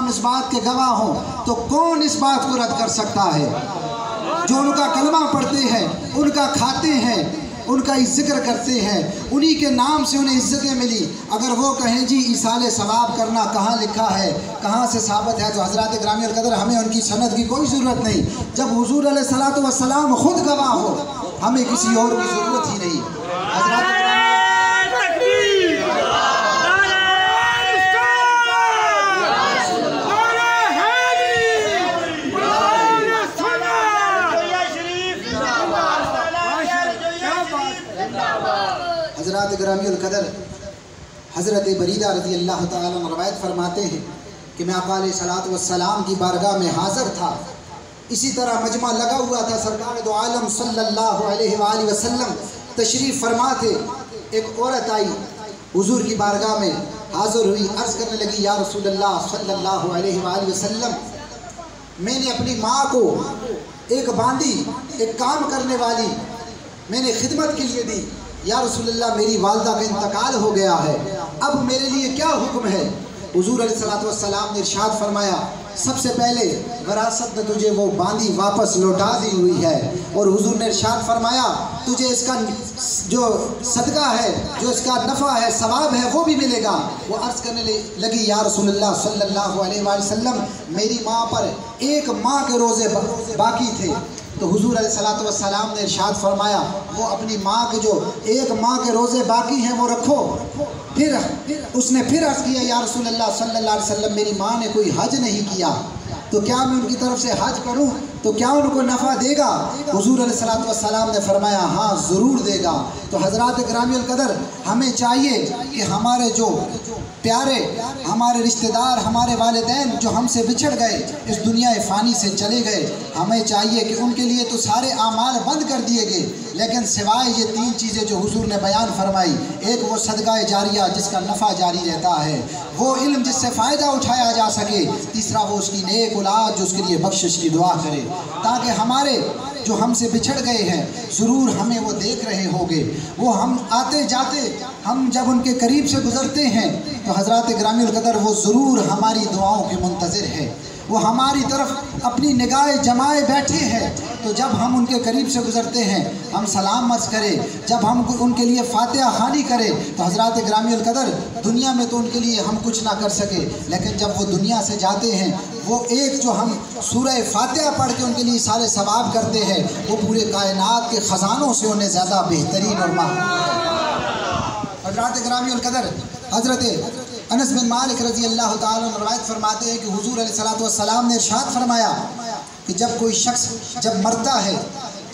तमाम इस बात के गवाह हों, तो कौन इस बात को रद्द कर सकता है? जो उनका कलमा पढ़ते हैं, उनका खाते हैं, उनका जिक्र करते हैं, उन्हीं के नाम से उन्हें इज्जतें मिली। अगर वो कहें जी इसाले सवाब करना कहाँ लिखा है, कहाँ से साबित है, तो हज़रात ग्रामी अल-क़दर हमें उनकी सनद की कोई ज़रूरत नहीं। जब हुज़ूर अलैहिस्सलातु वस्सलाम खुद गवाह हो, हमें किसी और की ज़रूरत ही नहीं। हज़रात ग्रामी अल-क़दर हज़रत बरीदा रज़ी अल्लाह ताला अन्हा रवायत फरमाते हैं कि मैं आका अलैहिस्सलातु वस्सलाम की बारगाह में हाज़िर था। इसी तरह मजमा लगा हुआ था, सरकार दो आलम सल्लल्लाहु अलैहि वसल्लम तशरीफ़ फरमा थे। एक औरत आई, हुज़ूर की बारगाह में हाज़िर हुई, अर्ज़ करने लगी, या रसूलल्लाह सल्लल्लाहु अलैहि वसल्लम, मैंने अपनी माँ को एक बांदी, एक काम करने वाली मैंने खिदमत के लिए दी। या रसूलल्लाह, मेरी वालदा का इंतकाल हो गया है, अब मेरे लिए क्या हुक्म है? हुज़ूर अलैहिस्सलातु वस्सलाम ने इरशाद फरमाया, सबसे पहले विरासत में तुझे वो बांदी वापस लौटा दी हुई है, और हुज़ूर ने इरशाद फरमाया तुझे इसका जो सदका है, जो इसका नफ़ा है, सवाब है, वो भी मिलेगा। वो अर्ज़ करने लगी, या रसूलल्लाह सल्लल्लाहु अलैहि वसल्लम, मेरी माँ पर एक माह के रोज़े बाकी थे। तो हुज़ूर अलैहिस्सलातु वस्सलाम ने इरशाद फरमाया, वो अपनी माँ के जो एक माह के रोज़े बाकी हैं वो रखो। फिर उसने फिर अर्ज़ किया, या रसूलल्लाह सल्लल्लाहु अलैहि वसल्लम, मेरी माँ ने कोई हज नहीं किया, तो क्या मैं उनकी तरफ से हज करूँ तो क्या उनको नफ़ा देगा? हुज़ूर अलैहिस्सलातु वस्सलाम ने फरमाया, हाँ ज़रूर देगा। तो हज़रात ग्रामी अल-क़दर हमें चाहिए कि हमारे जो प्यारे, हमारे रिश्तेदार, हमारे वालिदैन जो हमसे बिछड़ गए, इस दुनिया फ़ानी से चले गए, हमें चाहिए कि उनके लिए तो सारे आमाल बंद कर दिए गए, लेकिन सिवाय ये तीन चीज़ें जो हुज़ूर ने बयान फरमाई, एक वो सदका जारिया जिसका नफ़ा जारी रहता है, वो इल्म जिससे फ़ायदा उठाया जा सके, तीसरा वो उसकी नेक औलाद जो उसके लिए बख्शिश की दुआ करे, ताकि हमारे जो हमसे बिछड़ गए हैं ज़रूर हमें वो देख रहे होंगे। वो हम आते जाते, हम जब उनके करीब से गुज़रते हैं तो हज़रात ग्रामी अल-क़दर वो ज़रूर हमारी दुआओं के मुंतज़िर है, वो हमारी तरफ अपनी निगाहें जमाए बैठे हैं। तो जब हम उनके करीब से गुज़रते हैं, हम सलाम अर्ज़ करें, जब हम उनके लिए फ़ातिहा ख़वानी करें, तो हज़रात ग्रामी अल-क़दर दुनिया में तो उनके लिए हम कुछ ना कर सके, लेकिन जब वो दुनिया से जाते हैं, वो एक जो हम सूरह फ़ातिहा पढ़ के उनके लिए सारे सवाब करते हैं, वो पूरे कायनात के ख़जानों से उन्हें ज़्यादा बेहतरीन और महबूब है। हज़रात ग्रामी अल-क़दर हज़रत अनस बिन मालिक रज़ी अल्लाह ताला अन्हु रवायत फरमाते हैं कि हुज़ूर अलैहिस्सलातु वस्सलाम ने इरशाद फरमाया कि जब कोई शख्स जब मरता है,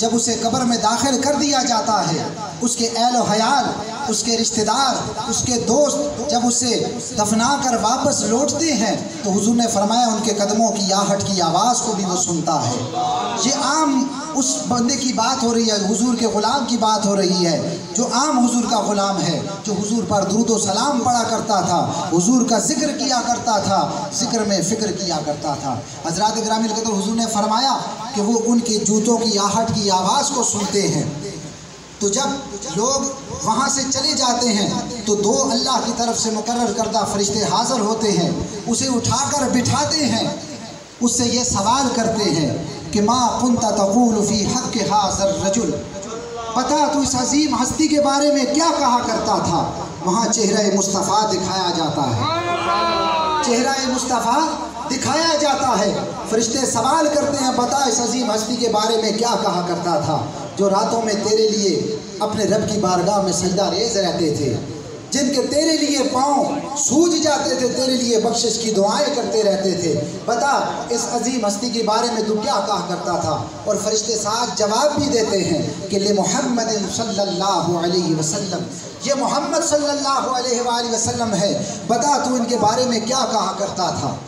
जब उसे कब्र में दाखिल कर दिया जाता है, उसके अहल हयाल, उसके रिश्तेदार, उसके दोस्त जब उसे दफना कर वापस लौटते हैं, तो हुज़ूर ने फरमाया उनके कदमों की आहट की आवाज़ को भी वो सुनता है। ये आम उस बंदे की बात हो रही है, हुज़ूर के ग़ुलाम की बात हो रही है, जो आम हुज़ूर का ग़ुलाम है, जो हुज़ूर पर दुरूद व सलाम पढ़ा करता था, हुज़ूर का ज़िक्र किया करता था, ज़िक्र में फ़िक्र किया करता था। हज़रात ग्रामी अल-क़दर हुज़ूर ने फरमाया कि वो उनके जूतों की आहट की आवाज़ को सुनते हैं। तो जब लोग वहाँ से चले जाते हैं तो दो अल्लाह की तरफ से मुकर्रर करदा फरिश्ते हाज़िर होते हैं, उसे उठाकर बिठाते हैं, उससे ये सवाल करते हैं कि मा कुन्ता तक़ूलु फ़ी हक़्क़ि हाज़र रजुल, बता तू इस अजीम हस्ती के बारे में क्या कहा करता था। वहाँ चेहरा मुस्तफ़ा दिखाया जाता है, चेहरा मुस्तफ़ा दिखाया जाता है। फरिश्ते सवाल करते हैं, बता इस अजीम हस्ती के बारे में क्या कहा करता था, जो रातों में तेरे लिए अपने रब की बारगाह में सजदा रेज़ रहते थे, जिनके तेरे लिए पाँव सूज जाते थे, तेरे लिए बख्शिश की दुआएं करते रहते थे, बता इस अजीम हस्ती के बारे में तू क्या कहा करता था। और फरिश्ते साथ जवाब भी देते हैं कि ले मोहम्मद सल्लल्लाहु अलैहि वसल्लम, ये मोहम्मद सल्लल्लाहु अलैहि वसल्लम है, बता तू इनके बारे में क्या कहा करता था।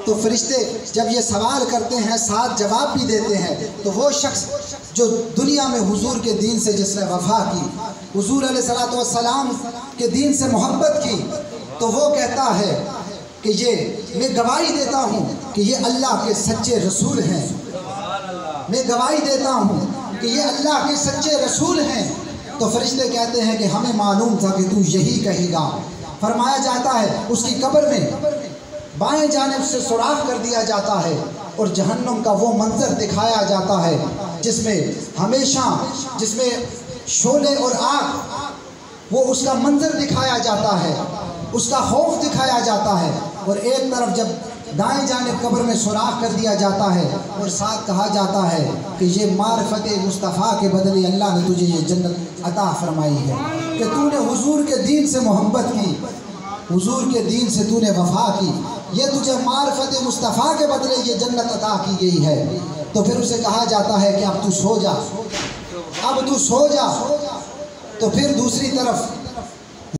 तो फरिश्ते जब ये सवाल करते हैं, साथ जवाब भी देते हैं, तो वो शख्स जो दुनिया में हुजूर के दीन से जिसने वफा की, हुजूर अलैहिस्सलातु वस्सलाम के दीन से मोहब्बत की, तो वो कहता है कि ये मैं गवाही देता हूँ कि ये अल्लाह के सच्चे रसूल हैं, मैं गवाही देता हूँ कि ये अल्लाह के सच्चे रसूल हैं। तो फरिश्ते कहते हैं कि हमें मालूम था कि तू यही कहेगा। फरमाया जाता है उसकी कब्र में بائیں جانب سے سوراخ کر دیا جاتا ہے اور جہنم کا وہ منظر دکھایا جاتا ہے جس میں ہمیشہ جس میں شعلے اور آگ، وہ اس کا منظر دکھایا جاتا ہے، اس کا خوف دکھایا جاتا ہے، اور ایک طرف جب دائیں جانب قبر میں سوراخ کر دیا جاتا ہے اور ساتھ کہا جاتا ہے کہ یہ معرفت مصطفیٰ کے بدلے اللہ نے تجھے یہ جنت عطا فرمائی ہے کہ تو نے حضور کے دین سے محبت کی، حضور کے دین سے تو نے وفا کی، یہ تجھے معرفت مصطفیٰ کے بدلے یہ جنت عطا کی گئی ہے۔ تو پھر اسے کہا جاتا ہے کہ اب تو سو جا، اب تو سو جا۔ تو پھر دوسری طرف